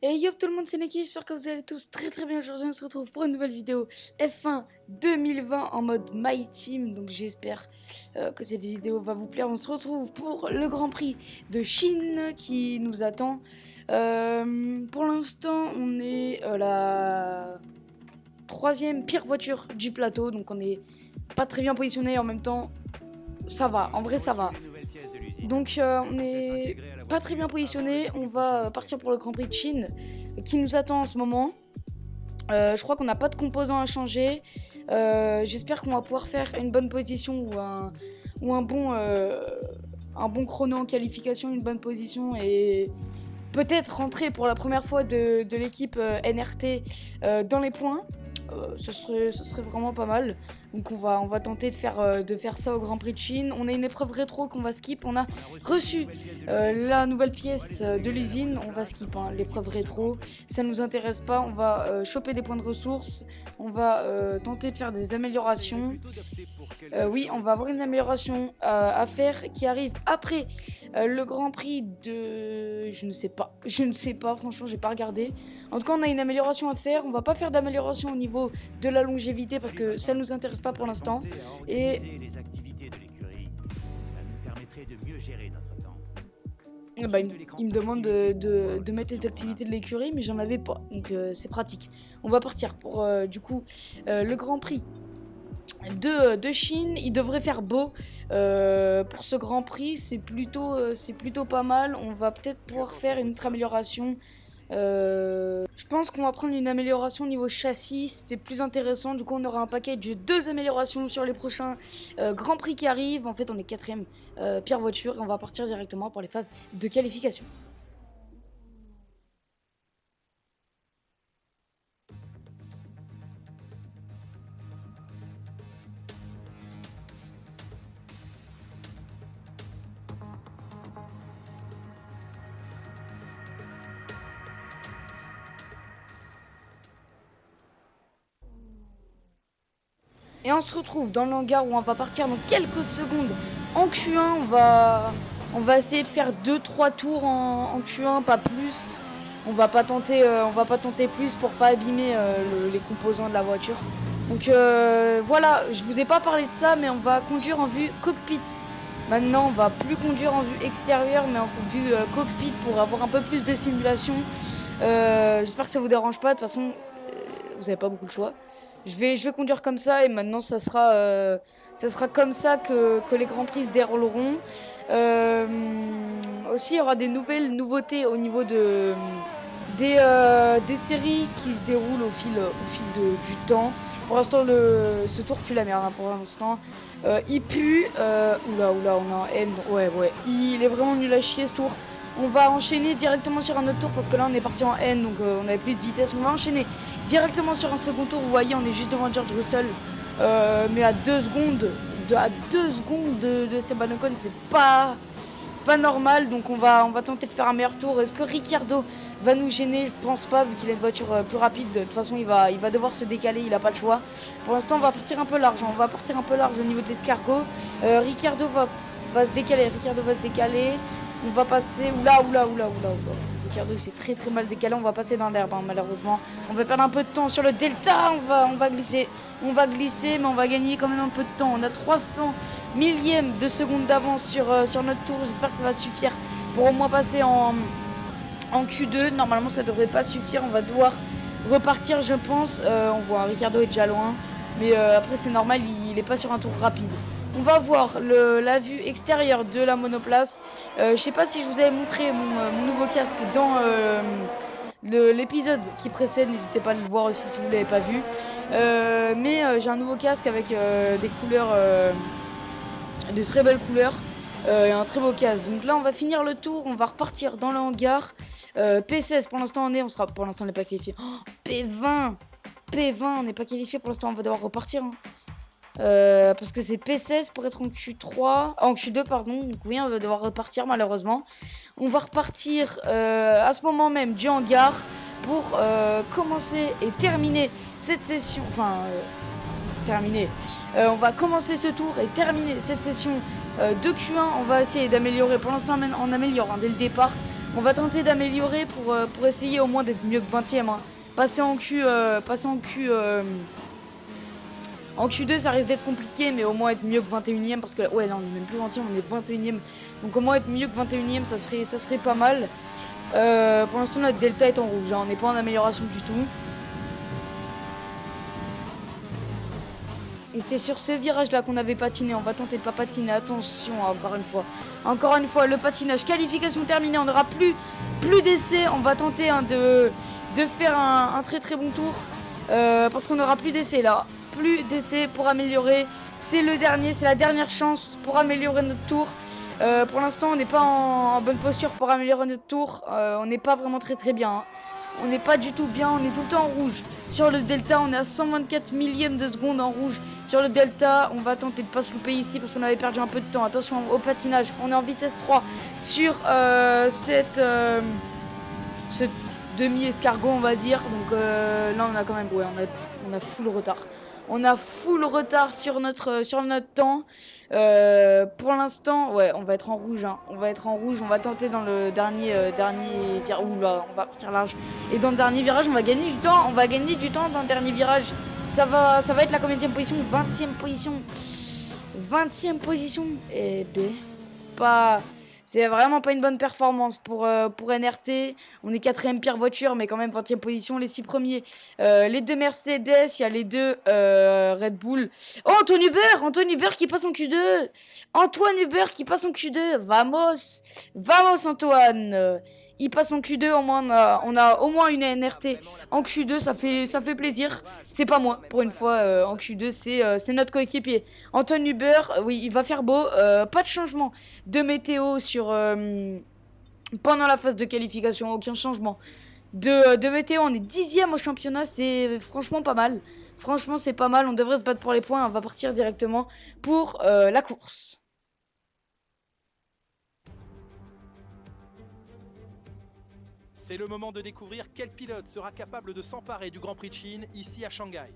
Et yo tout le monde, c'est Neki, j'espère que vous allez tous très bien. Aujourd'hui on se retrouve pour une nouvelle vidéo F1 2020 en mode My Team. Donc j'espère que cette vidéo va vous plaire. On se retrouve pour le Grand Prix de Chine qui nous attend. Pour l'instant on est la troisième pire voiture du plateau. Donc on est pas très bien positionné, en même temps ça va, en vrai ça va. Donc on est pas très bien positionné. On va partir pour le Grand Prix de Chine qui nous attend en ce moment. Je crois qu'on n'a pas de composants à changer. J'espère qu'on va pouvoir faire une bonne position ou un bon chrono en qualification, une bonne position et peut-être rentrer pour la première fois de l'équipe NRT dans les points. Ce serait vraiment pas mal. Donc on va tenter de faire ça au Grand Prix de Chine. On a une épreuve rétro qu'on va skip. On a reçu la nouvelle pièce de l'usine. On va skip l'épreuve rétro. Ça nous intéresse pas. On va choper des points de ressources. On va tenter de faire des améliorations. Oui, on va avoir une amélioration à faire qui arrive après le Grand Prix de... Je ne sais pas, franchement, j'ai pas regardé. En tout cas, on a une amélioration à faire. On va pas faire d'amélioration au niveau de la longévité parce que ça nous intéresse pas pour l'instant. Et... Bah, il me demande de mettre les activités de l'écurie, mais j'en avais pas, donc c'est pratique. On va partir pour du coup le Grand Prix de Chine. Il devrait faire beau pour ce Grand Prix, c'est plutôt pas mal. On va peut-être pouvoir faire une autre amélioration. Je pense qu'on va prendre une amélioration au niveau châssis, c'était plus intéressant. Du coup on aura un package de 2 améliorations sur les prochains Grands Prix qui arrivent. En fait on est 4ème pire voiture et on va partir directement pour les phases de qualification. Et on se retrouve dans le hangar où on va partir dans quelques secondes en Q1. On va essayer de faire 2-3 tours en Q1, pas plus. On va pas tenter plus pour pas abîmer les composants de la voiture. Donc voilà, je vous ai pas parlé de ça, mais on va conduire en vue cockpit. Maintenant, on va plus conduire en vue extérieure, mais en vue cockpit pour avoir un peu plus de simulation. J'espère que ça vous dérange pas. De toute façon, vous avez pas beaucoup de choix. Je vais conduire comme ça et maintenant ça sera comme ça que les Grands Prix se dérouleront. Aussi, il y aura des nouveautés au niveau des séries qui se déroulent au fil du temps. Pour l'instant, ce tour pue la merde. Hein, pour l'instant, il pue. Oula, on a un N. Ouais. Il est vraiment nul à chier ce tour. On va enchaîner directement sur un autre tour parce que là on est parti en N, donc on avait plus de vitesse. On va enchaîner directement sur un second tour. Vous voyez, on est juste devant George Russell, mais à 2 secondes de Esteban Ocon. C'est pas normal, donc on va tenter de faire un meilleur tour. Est-ce que Ricciardo va nous gêner? Je pense pas, vu qu'il a une voiture plus rapide. De toute façon il va devoir se décaler, il a pas le choix. Pour l'instant on va partir un peu large, au niveau de l'escargot. Ricciardo va se décaler, on va passer... Oula. Ricciardo s'est très mal décalé. On va passer dans l'herbe, hein, malheureusement. On va perdre un peu de temps sur le delta. On va glisser, mais on va gagner quand même un peu de temps. On a 300 millièmes de seconde d'avance sur notre tour. J'espère que ça va suffire pour au moins passer en Q2. Normalement, ça devrait pas suffire. On va devoir repartir, je pense. On voit Ricciardo est déjà loin. Mais après, c'est normal, il est pas sur un tour rapide. On va voir la vue extérieure de la monoplace. Je sais pas si je vous avais montré mon nouveau casque dans l'épisode qui précède. N'hésitez pas à le voir aussi si vous ne l'avez pas vu. Mais j'ai un nouveau casque avec des couleurs, de très belles couleurs. Et un très beau casque. Donc là on va finir le tour. On va repartir dans le hangar. P16 pour l'instant on n'est pas qualifié. Oh, P20, on n'est pas qualifié pour l'instant. On va devoir repartir. Hein. Parce que c'est P16 pour être en Q2 pardon, donc oui on va devoir repartir malheureusement. On va repartir à ce moment même du hangar pour commencer et terminer cette session, on va commencer ce tour et terminer cette session de Q1. On va essayer d'améliorer, pour l'instant on améliore dès le départ. On va tenter d'améliorer pour essayer au moins d'être mieux que 20ème. Hein. Passer en Q2, ça risque d'être compliqué, mais au moins être mieux que 21ème. Parce que ouais, là, on est même plus 20ème, on est 21ème. Donc au moins être mieux que 21ème, ça serait pas mal. Pour l'instant, notre delta est en rouge. Hein. On n'est pas en amélioration du tout. Et c'est sur ce virage-là qu'on avait patiné. On va tenter de pas patiner. Attention, encore une fois. Encore une fois, le patinage. Qualification terminée. On n'aura plus d'essais. On va tenter hein, de faire un très très bon tour. Parce qu'on n'aura plus d'essais là. Plus d'essais pour améliorer. C'est le dernier. C'est la dernière chance pour améliorer notre tour. Pour l'instant, on n'est pas en bonne posture pour améliorer notre tour. On n'est pas vraiment très très bien. Hein. On n'est pas du tout bien, on est tout le temps en rouge. Sur le delta, on est à 124 millièmes de seconde en rouge. Sur le delta, on va tenter de pas se louper ici parce qu'on avait perdu un peu de temps. Attention au patinage, on est en vitesse 3 sur ce demi-escargot, on va dire. Donc là, on a quand même, ouais, on a full retard. On a full retard sur notre temps. Pour l'instant, ouais, on va être en rouge. Hein. On va être en rouge. On va tenter dans le dernier virage. Oula, on va partir large. Et dans le dernier virage, on va gagner du temps. On va gagner du temps dans le dernier virage. Ça va être la combienième position? 20e position. 20e position. Et B, c'est vraiment pas une bonne performance pour NRT. On est 4ème pire voiture, mais quand même 20e position. Les 6 premiers, les 2 Mercedes, il y a les 2 Red Bull. Oh, Antoine Hubert qui passe en Q2. Antoine Hubert qui passe en Q2. Vamos Antoine. Il passe en Q2, au moins on a au moins une NRT en Q2, ça fait plaisir. C'est pas moi, pour une fois, en Q2, c'est notre coéquipier. Antoine Hubert, oui, il va faire beau. Pas de changement de météo pendant la phase de qualification, aucun changement de météo. On est 10e au championnat, c'est franchement pas mal. Franchement, c'est pas mal, on devrait se battre pour les points. On va partir directement pour la course. C'est le moment de découvrir quel pilote sera capable de s'emparer du Grand Prix de Chine ici à Shanghai.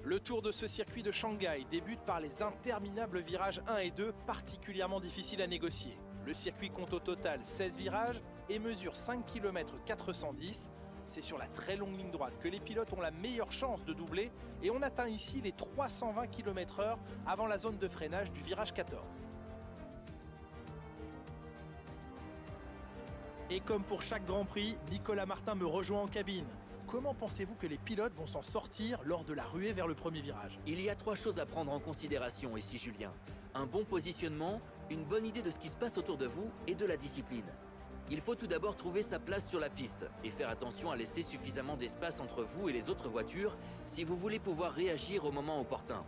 Le tour de ce circuit de Shanghai débute par les interminables virages 1 et 2, particulièrement difficiles à négocier. Le circuit compte au total 16 virages et mesure 5 km 410. C'est sur la très longue ligne droite que les pilotes ont la meilleure chance de doubler et on atteint ici les 320 km/h avant la zone de freinage du virage 14. Et comme pour chaque Grand Prix, Nicolas Martin me rejoint en cabine. Comment pensez-vous que les pilotes vont s'en sortir lors de la ruée vers le premier virage? Il y a 3 choses à prendre en considération ici, Julien. Un bon positionnement, une bonne idée de ce qui se passe autour de vous et de la discipline. Il faut tout d'abord trouver sa place sur la piste et faire attention à laisser suffisamment d'espace entre vous et les autres voitures si vous voulez pouvoir réagir au moment opportun.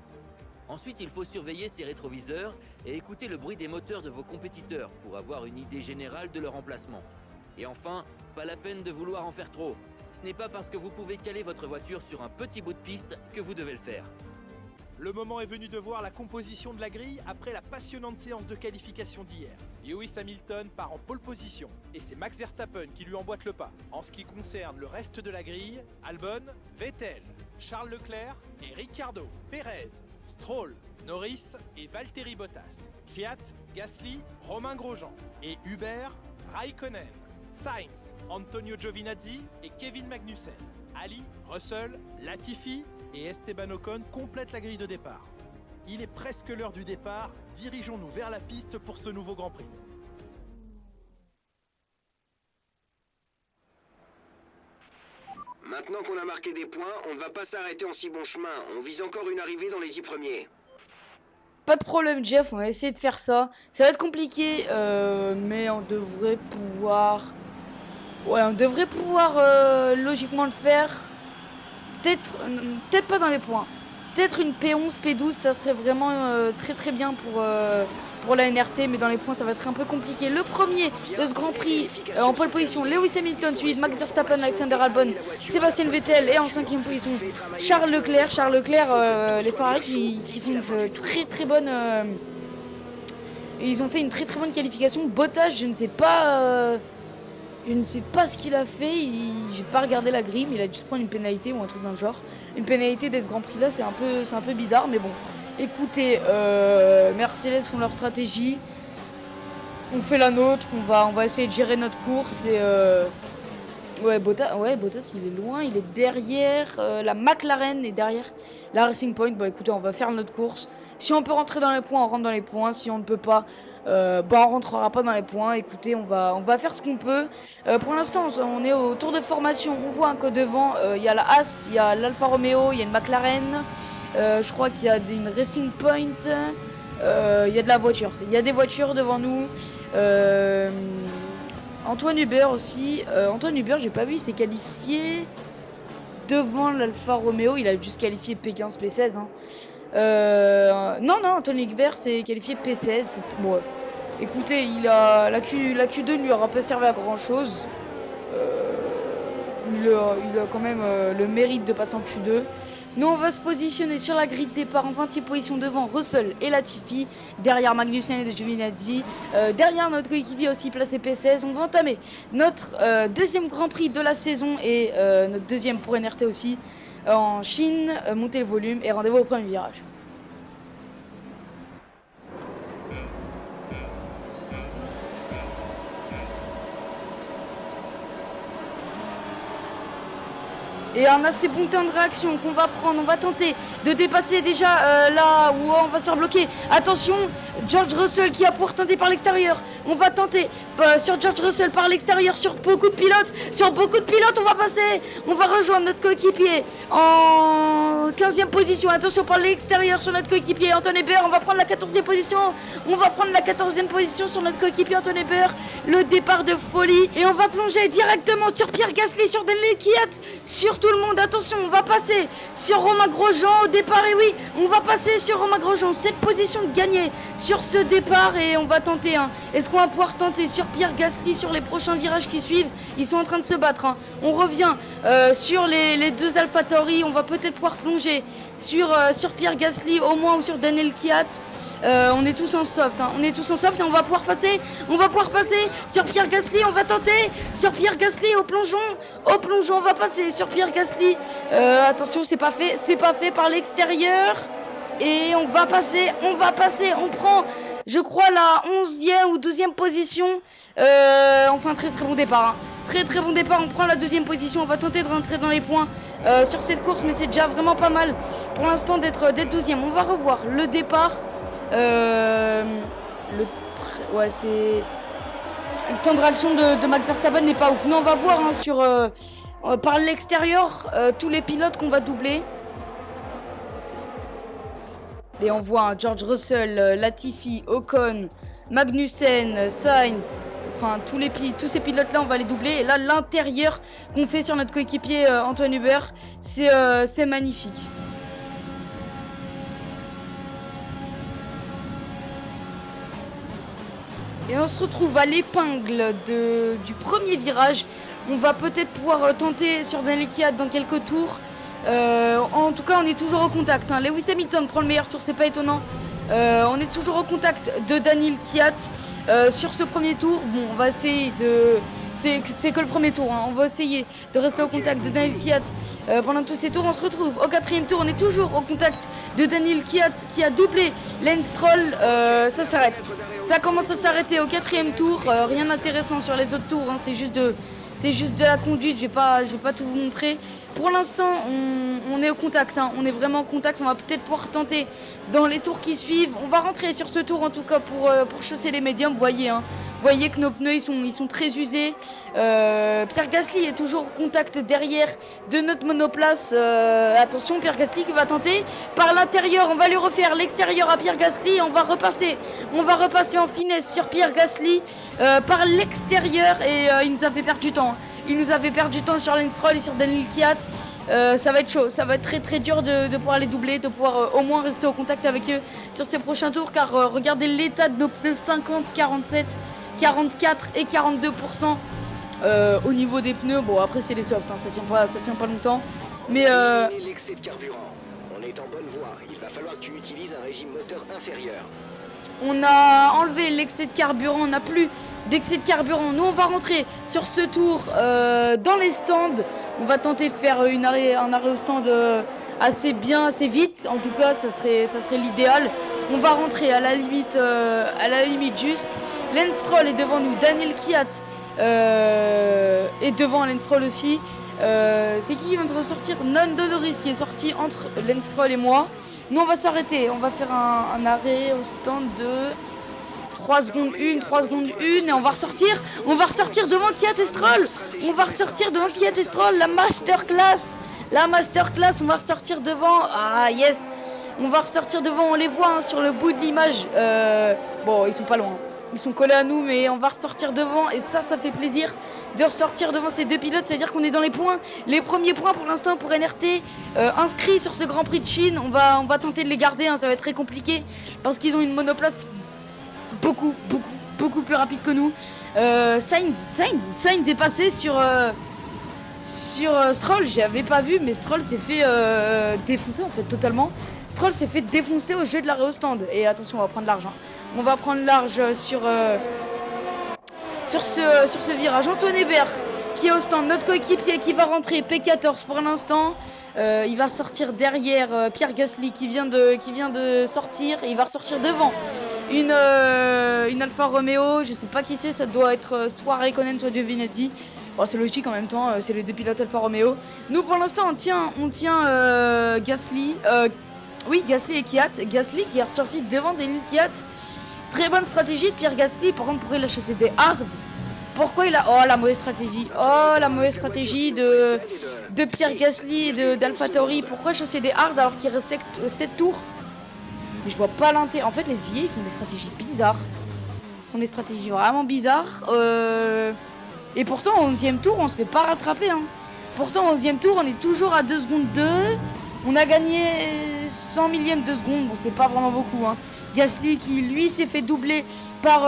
Ensuite, il faut surveiller ses rétroviseurs et écouter le bruit des moteurs de vos compétiteurs pour avoir une idée générale de leur emplacement. Et enfin, pas la peine de vouloir en faire trop. Ce n'est pas parce que vous pouvez caler votre voiture sur un petit bout de piste que vous devez le faire. Le moment est venu de voir la composition de la grille après la passionnante séance de qualification d'hier. Lewis Hamilton part en pole position et c'est Max Verstappen qui lui emboîte le pas. En ce qui concerne le reste de la grille, Albon, Vettel, Charles Leclerc et Ricciardo, Perez, Stroll, Norris et Valtteri Bottas, Kvyat, Gasly, Romain Grosjean et Hubert, Raikkonen, Sainz, Antonio Giovinazzi et Kevin Magnussen. Ali, Russell, Latifi et Esteban Ocon complètent la grille de départ. Il est presque l'heure du départ, dirigeons-nous vers la piste pour ce nouveau Grand Prix. Maintenant qu'on a marqué des points, on ne va pas s'arrêter en si bon chemin. On vise encore une arrivée dans les 10 premiers. Pas de problème, Jeff, on va essayer de faire ça. Ça va être compliqué, mais on devrait pouvoir... Ouais, on devrait pouvoir logiquement le faire. Peut-être pas dans les points. Peut-être une P11, P12, ça serait vraiment très très bien pour la NRT, mais dans les points ça va être un peu compliqué. Le premier de ce Grand Prix en pole position, Lewis Hamilton, suivi de Max Verstappen, Alexander Albon, Sébastien Vettel et en 5e position Charles Leclerc. Les Ferrari qui font une très très bonne... ils ont fait une très très bonne qualification. Bottas, je ne sais pas Je ne sais pas ce qu'il a fait, j'ai pas regardé la grille, mais il a dû se prendre une pénalité ou un truc dans le genre. Une pénalité dès ce Grand Prix là, c'est un peu bizarre, mais bon. Écoutez, Mercedes font leur stratégie, on fait la nôtre, on va essayer de gérer notre course et Bottas il est loin, il est derrière, la McLaren est derrière la Racing Point. Bon écoutez, on va faire notre course. Si on peut rentrer dans les points, on rentre dans les points. Si on ne peut pas, on rentrera pas dans les points. Écoutez, on va faire ce qu'on peut. Pour l'instant, on est au tour de formation. On voit qu'au devant, il y a la Haas, il y a l'Alfa Romeo, il y a une McLaren. Je crois qu'il y a une Racing Point. Il y a de la voiture. Il y a des voitures devant nous. Antoine Hubert aussi. Antoine Hubert, j'ai pas vu, il s'est qualifié devant l'Alfa Romeo. Il a juste qualifié P15, P16. Hein. Non, Antoine Hubert s'est qualifié P16. Bon, écoutez, la Q2 ne lui aura pas servi à grand chose. Il a quand même le mérite de passer en Q2. Nous, on va se positionner sur la grille de départ en 20e position devant Russell et Latifi. Derrière Magnussen et Giovinazzi. Derrière notre coéquipier aussi placé P16. On va entamer notre deuxième Grand Prix de la saison et notre deuxième pour NRT aussi en Chine. Montez le volume et rendez-vous au premier virage. Et un assez bon temps de réaction qu'on va prendre. On va tenter de dépasser déjà là où on va se faire bloquer. Attention, George Russell qui va pouvoir tenter par l'extérieur. On va tenter sur George Russell par l'extérieur, sur beaucoup de pilotes. Sur beaucoup de pilotes, on va passer. On va rejoindre notre coéquipier en 15e position. Attention par l'extérieur sur notre coéquipier Antoine Hubert. On va prendre la 14e position. On va prendre la 14e position sur notre coéquipier Antoine Hubert. Le départ de folie. Et on va plonger directement sur Pierre Gasly, sur Daniel Kvyat, sur tout le monde. Attention, on va passer sur Romain Grosjean au départ. Et oui, on va passer sur Romain Grosjean. Cette position de gagner sur ce départ. Et on va tenter. Est-ce qu'on va pouvoir tenter sur Pierre Gasly sur les prochains virages qui suivent? Ils sont en train de se battre. On revient sur les deux AlphaTauri. On va peut-être pouvoir plonger sur Pierre Gasly au moins ou sur Daniel Kvyat. On est tous en soft, on est tous en soft et on va pouvoir passer sur Pierre Gasly, on va tenter sur Pierre Gasly au plongeon, on va passer sur Pierre Gasly. Attention, c'est pas fait par l'extérieur et on va passer, on prend, je crois, la 11e ou 12e position. Enfin, très bon départ. Très bon départ, on prend la 2e position, on va tenter de rentrer dans les points sur cette course, mais c'est déjà vraiment pas mal pour l'instant d'être 12e. On va revoir le départ. C'est le temps de réaction de Max Verstappen n'est pas ouf. Non, on va voir par l'extérieur tous les pilotes qu'on va doubler. Et on voit George Russell, Latifi, Ocon, Magnussen, Sainz, enfin tous ces pilotes là on va les doubler. Et là l'intérieur qu'on fait sur notre coéquipier Antoine Hubert, c'est magnifique. Et on se retrouve à l'épingle du premier virage. On va peut-être pouvoir tenter sur Daniel Kvyat dans quelques tours. En tout cas, on est toujours au contact. Lewis Hamilton prend le meilleur tour, c'est pas étonnant. On est toujours au contact de Daniel Kvyat sur ce premier tour. Bon, on va essayer de... C'est que le premier tour. On va essayer de rester au contact de Daniel Kvyat pendant tous ces tours. On se retrouve au 4e tour. On est toujours au contact de Daniel Kvyat qui a doublé Lance Stroll. Ça s'arrête. Ça commence à s'arrêter au 4e tour. Rien d'intéressant sur les autres tours. C'est juste de la conduite. Je vais pas tout vous montrer. Pour l'instant, on est au contact. On est vraiment au contact. On va peut-être pouvoir tenter dans les tours qui suivent. On va rentrer sur ce tour en tout cas pour chausser les médiums. Vous voyez que nos pneus ils sont très usés. Pierre Gasly est toujours au contact derrière de notre monoplace. Attention, Pierre Gasly qui va tenter par l'intérieur. On va lui refaire l'extérieur à Pierre Gasly. On va repasser en finesse sur Pierre Gasly par l'extérieur et il nous a fait perdre du temps. Il nous a fait perdre du temps sur Lance Stroll et sur Daniel Kvyat. Ça va être chaud, ça va être très dur de pouvoir les doubler, de pouvoir au moins rester au contact avec eux sur ces prochains tours. Car regardez l'état de nos pneus 50, 47, 44 et 42% au niveau des pneus. Bon, après c'est les softs, ça tient pas longtemps. Mais l'excès de carburant. On est en bonne voie. Il va falloir que tu utilises un régime moteur inférieur. On a enlevé l'excès de carburant, on n'a plus d'excès de carburant. Nous on va rentrer sur ce tour dans les stands. On va tenter de faire un arrêt au stand assez bien, assez vite. En tout cas, ça serait l'idéal. On va rentrer à la limite juste. Lance Stroll est devant nous. Daniel Kiat est devant Lance Stroll aussi. C'est qui vient de ressortir? Nando Norris qui est sorti entre Lance Stroll et moi. Nous on va s'arrêter. On va faire un arrêt au stand de 3 secondes 1, 3 secondes 1 et on va ressortir. On va ressortir devant Kiat et Stroll. On va ressortir devant Kiat et Stroll. La masterclass. On va ressortir devant. Ah yes. On va ressortir devant, on les voit sur le bout de l'image. Bon, ils sont pas loin. Ils sont collés à nous, mais on va ressortir devant. Et ça fait plaisir de ressortir devant ces deux pilotes. C'est-à-dire qu'on est dans les points. Les premiers points pour l'instant pour NRT inscrits sur ce Grand Prix de Chine. On va tenter de les garder. Ça va être très compliqué parce qu'ils ont une monoplace beaucoup plus rapide que nous. Sainz est passé sur Stroll. J'avais pas vu, mais Stroll s'est fait défoncer en fait totalement. Stroll s'est fait défoncer au jeu de l'arrêt au stand. Et attention, on va prendre large. On va prendre large sur ce virage. Antoine Hébert qui est au stand. Notre coéquipier qui va rentrer. P14 pour l'instant. Il va sortir derrière Pierre Gasly qui vient de sortir. Et il va ressortir devant une Alfa Romeo. Je sais pas qui c'est. Ça doit être soit Raikkonen, soit Giovinazzi. Bon, c'est logique en même temps. C'est les deux pilotes Alfa Romeo. Nous pour l'instant on tient Gasly. Oui, Gasly et Kiat. Gasly qui est ressorti devant Daniel Kiat. Très bonne stratégie de Pierre Gasly. Par contre, pourquoi il a chassé des hard? Pourquoi il a... Oh, la mauvaise stratégie. Oh, la mauvaise stratégie de Pierre Gasly et d'AlphaTauri. Pourquoi chasser des hard alors qu'il reste 7 tours? Mais je vois pas l'intérêt. En fait, les IA, ils font des stratégies bizarres. Ils font des stratégies vraiment bizarres. Et pourtant, au 11e tour, on se fait pas rattraper. Pourtant, au 11e tour, on est toujours à 2 secondes 2. On a gagné 100 millièmes de seconde, bon c'est pas vraiment beaucoup. Gasly qui lui s'est fait doubler par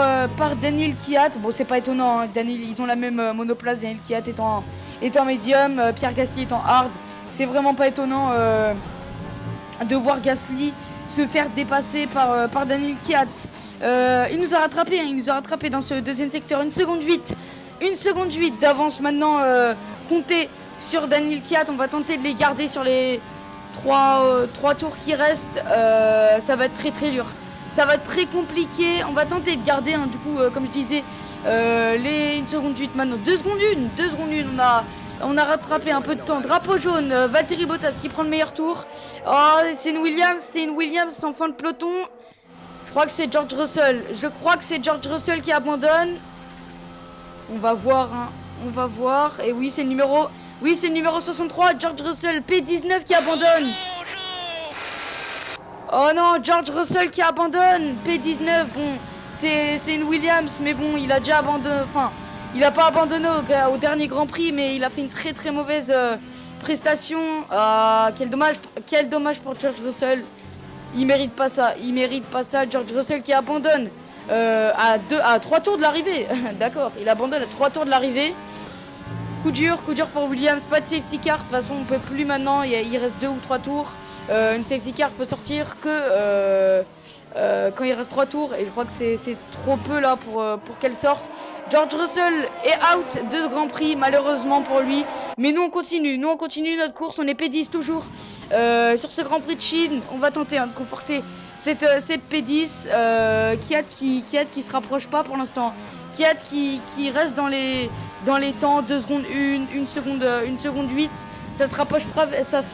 Daniel Kiat. Bon c'est pas étonnant, Daniel, ils ont la même monoplace, Daniel Kiat étant médium, Pierre Gasly étant hard. C'est vraiment pas étonnant de voir Gasly se faire dépasser par Daniel Kiat. Il nous a rattrapé dans ce deuxième secteur, 1 seconde 8. 1 seconde 8 d'avance maintenant comptée sur Daniel Kiat. On va tenter de les garder sur les 3 tours qui restent. Ça va être très dur. Ça va être très compliqué. On va tenter de garder du coup comme je disais les 1 seconde 8 maintenant. 2 secondes 1. On a rattrapé un peu de temps. Drapeau jaune, Valtteri Bottas qui prend le meilleur tour. Oh, c'est une Williams en fin de peloton. Je crois que c'est George Russell qui abandonne. On va voir. Et oui, c'est le numéro 63, George Russell, P19 qui abandonne. Oh non, George Russell qui abandonne, P19. Bon, c'est une Williams, mais bon, il a déjà abandonné. Enfin, il n'a pas abandonné au dernier Grand Prix, mais il a fait une très mauvaise prestation. Quel dommage pour George Russell. Il mérite pas ça, George Russell qui abandonne à 3 tours de l'arrivée. D'accord, il abandonne à 3 tours de l'arrivée. Coup dur pour Williams, pas de safety car, de toute façon on peut plus maintenant, il reste 2 ou 3 tours. Une safety car peut sortir que quand il reste 3 tours et je crois que c'est trop peu là pour qu'elle sorte. George Russell est out de ce Grand Prix malheureusement pour lui, mais nous on continue notre course, on est P10 toujours sur ce Grand Prix de Chine. On va tenter de conforter cette P10. Kiat qui se rapproche pas pour l'instant. Kiat qui reste dans les temps, 2 secondes 1 seconde 8. Ça se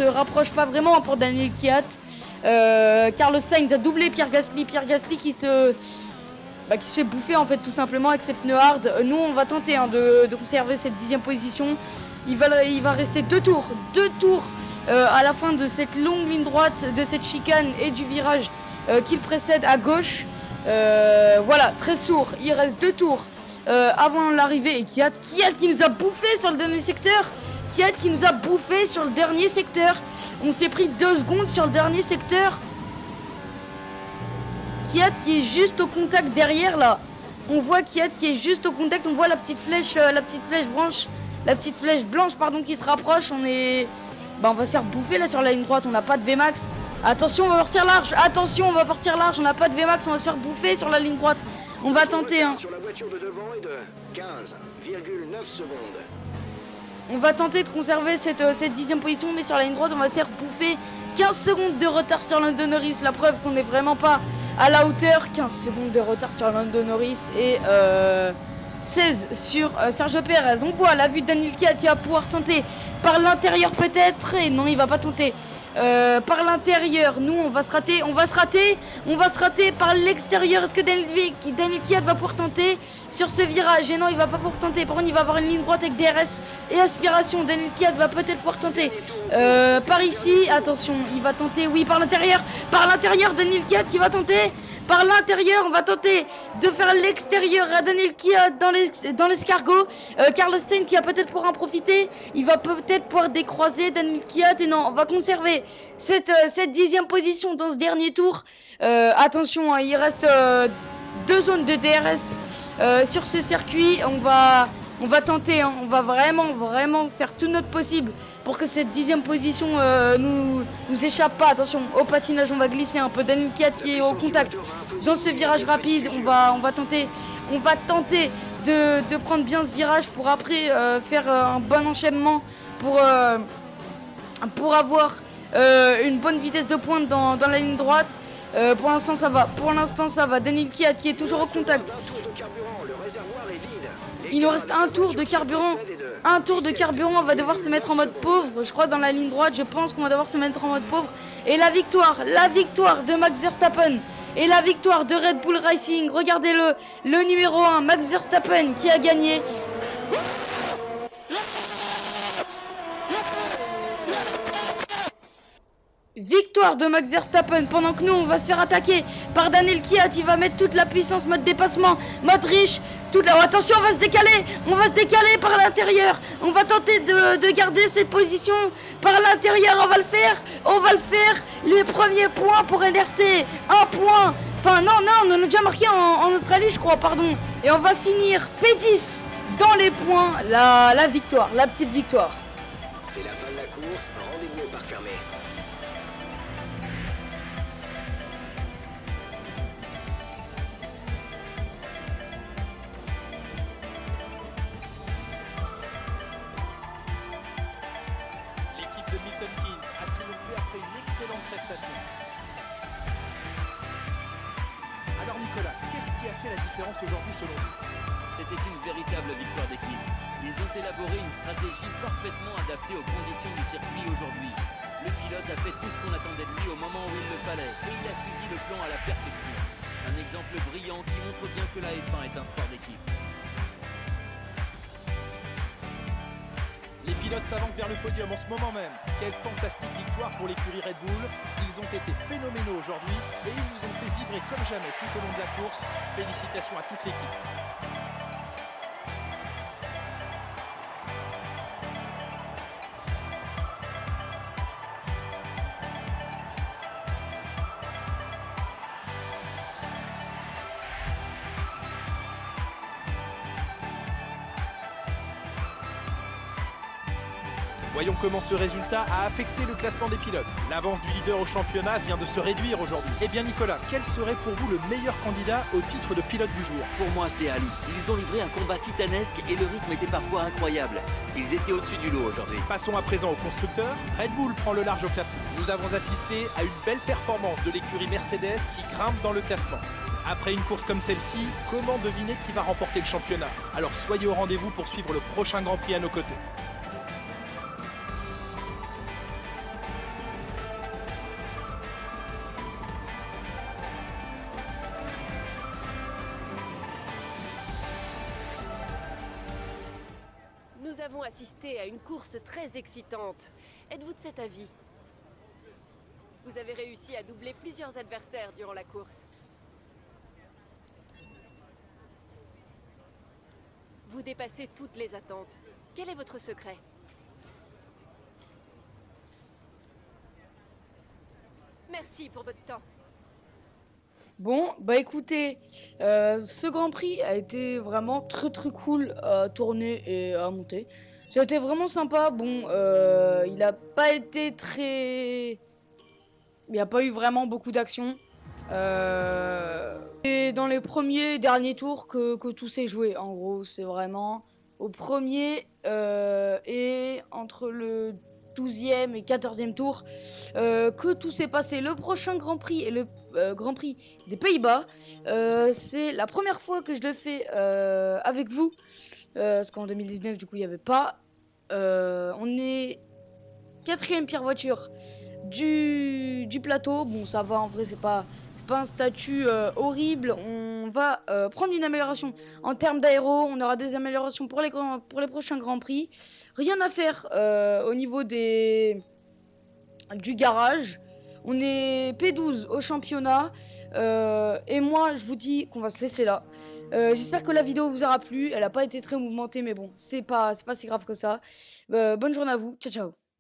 rapproche pas vraiment pour Daniel Kiat. Carlos Sainz a doublé Pierre Gasly qui se fait bouffer en fait tout simplement avec ses pneus hard. Nous on va tenter de conserver cette 10e position. Il va rester 2 tours à la fin de cette longue ligne droite, de cette chicane et du virage qu'il précède à gauche. Voilà, 13 tours, il reste 2 tours avant l'arrivée. Et Kiat qui nous a bouffé sur le dernier secteur. On s'est pris 2 secondes sur le dernier secteur. Kiat qui est juste au contact derrière là. On voit Kiat qui est juste au contact. On voit la petite flèche blanche qui se rapproche. On va se faire bouffer là sur la ligne droite. On n'a pas de VMAX. Attention, on va partir large. On n'a pas de VMAX. On va se faire bouffer sur la ligne droite. On va tenter, hein. Sur la voiture de devant est de 15,9 secondes. On va tenter de conserver cette 10e position, mais sur la ligne droite, on va se faire bouffer 15 secondes de retard sur Lando Norris. La preuve qu'on n'est vraiment pas à la hauteur. 15 secondes de retard sur Lando Norris et 16 sur Sergio Perez. On voit la vue de Daniel Ricciardo qui va pouvoir tenter par l'intérieur peut-être. Et non, il va pas tenter. Par l'intérieur, nous on va se rater par l'extérieur. Est-ce que Daniel Ricciardo va pouvoir tenter sur ce virage? Et non, il va pas pouvoir tenter. Par contre, il va avoir une ligne droite avec DRS et aspiration. Daniel Ricciardo va peut-être pouvoir tenter par ici. Attention, il va tenter, oui, par l'intérieur. Daniel Ricciardo qui va tenter. Par l'intérieur, on va tenter de faire l'extérieur à Daniel Ricciardo dans l'escargot. Carlos Sainz qui va peut-être pouvoir en profiter. Il va peut-être pouvoir décroiser Daniel Ricciardo. Et non, on va conserver cette 10e position dans ce dernier tour. Attention, hein, il reste 2 zones de DRS sur ce circuit. On va tenter, hein, on va vraiment faire tout notre possible pour que cette 10e position nous échappe pas. Attention au patinage, on va glisser un peu. Daniel Ricciardo qui est au contact dans ce virage rapide. On va tenter de prendre bien ce virage pour après faire un bon enchaînement pour avoir une bonne vitesse de pointe dans la ligne droite. Pour l'instant ça va. Daniel Ricciardo qui est toujours au contact. Il nous reste un tour de carburant. On va devoir se mettre en mode pauvre. Je crois dans la ligne droite, je pense qu'on va devoir se mettre en mode pauvre. Et la victoire de Max Verstappen. Et la victoire de Red Bull Racing. Regardez-le, le numéro 1, Max Verstappen qui a gagné. Victoire de Max Verstappen pendant que nous on va se faire attaquer par Daniel Ricciardo. Il va mettre toute la puissance, mode dépassement, mode riche. Attention, on va se décaler par l'intérieur. On va tenter de garder cette position par l'intérieur. On va le faire. Les premiers points pour LRT. 1 point. Enfin non, on en a déjà marqué en Australie, je crois, pardon. Et on va finir P10 dans les points. La victoire, la petite victoire. C'est la fin de la course. Rendez-vous au parc fermé. Alors Nicolas, qu'est-ce qui a fait la différence aujourd'hui selon vous? C'était une véritable victoire d'équipe. Ils ont élaboré une stratégie parfaitement adaptée aux conditions du circuit aujourd'hui. Le pilote a fait tout ce qu'on attendait de lui au moment où il le fallait, et il a suivi le plan à la perfection. Un exemple brillant qui montre bien que la F1 est un sport d'équipe. Les pilotes s'avancent vers le podium en ce moment même. Quelle fantastique victoire pour l'écurie Red Bull. Ils ont été phénoménaux aujourd'hui et ils nous ont fait vibrer comme jamais tout au long de la course. Félicitations à toute l'équipe. Voyons comment ce résultat a affecté le classement des pilotes. L'avance du leader au championnat vient de se réduire aujourd'hui. Eh bien Nicolas, quel serait pour vous le meilleur candidat au titre de pilote du jour? Pour moi, c'est Ali. Ils ont livré un combat titanesque et le rythme était parfois incroyable. Ils étaient au-dessus du lot aujourd'hui. Passons à présent au constructeur. Red Bull prend le large au classement. Nous avons assisté à une belle performance de l'écurie Mercedes qui grimpe dans le classement. Après une course comme celle-ci, comment deviner qui va remporter le championnat? Alors soyez au rendez-vous pour suivre le prochain Grand Prix à nos côtés. Nous avons assisté à une course très excitante. Êtes-vous de cet avis? Vous avez réussi à doubler plusieurs adversaires durant la course. Vous dépassez toutes les attentes. Quel est votre secret? Merci pour votre temps. Bon, bah écoutez, ce Grand Prix a été vraiment très cool à tourner et à monter. Ça a été vraiment sympa. Bon, il a pas été très... Il n'y a pas eu vraiment beaucoup d'action. Et dans les premiers et derniers tours que tout s'est joué. En gros, c'est vraiment au premier et entre le 12e et 14e tour que tout s'est passé. Le prochain Grand Prix et le Grand Prix des Pays-Bas, c'est la première fois que je le fais avec vous. Parce qu'en 2019, du coup, il n'y avait pas. On est 4e pire voiture du plateau. Bon, ça va, en vrai, c'est pas un statut horrible. On va prendre une amélioration en termes d'aéro. On aura des améliorations pour les prochains Grands Prix. Rien à faire au niveau du garage. On est P12 au championnat. Et moi, je vous dis qu'on va se laisser là. J'espère que la vidéo vous aura plu. Elle n'a pas été très mouvementée, mais bon, c'est pas si grave que ça. Bonne journée à vous. Ciao, ciao.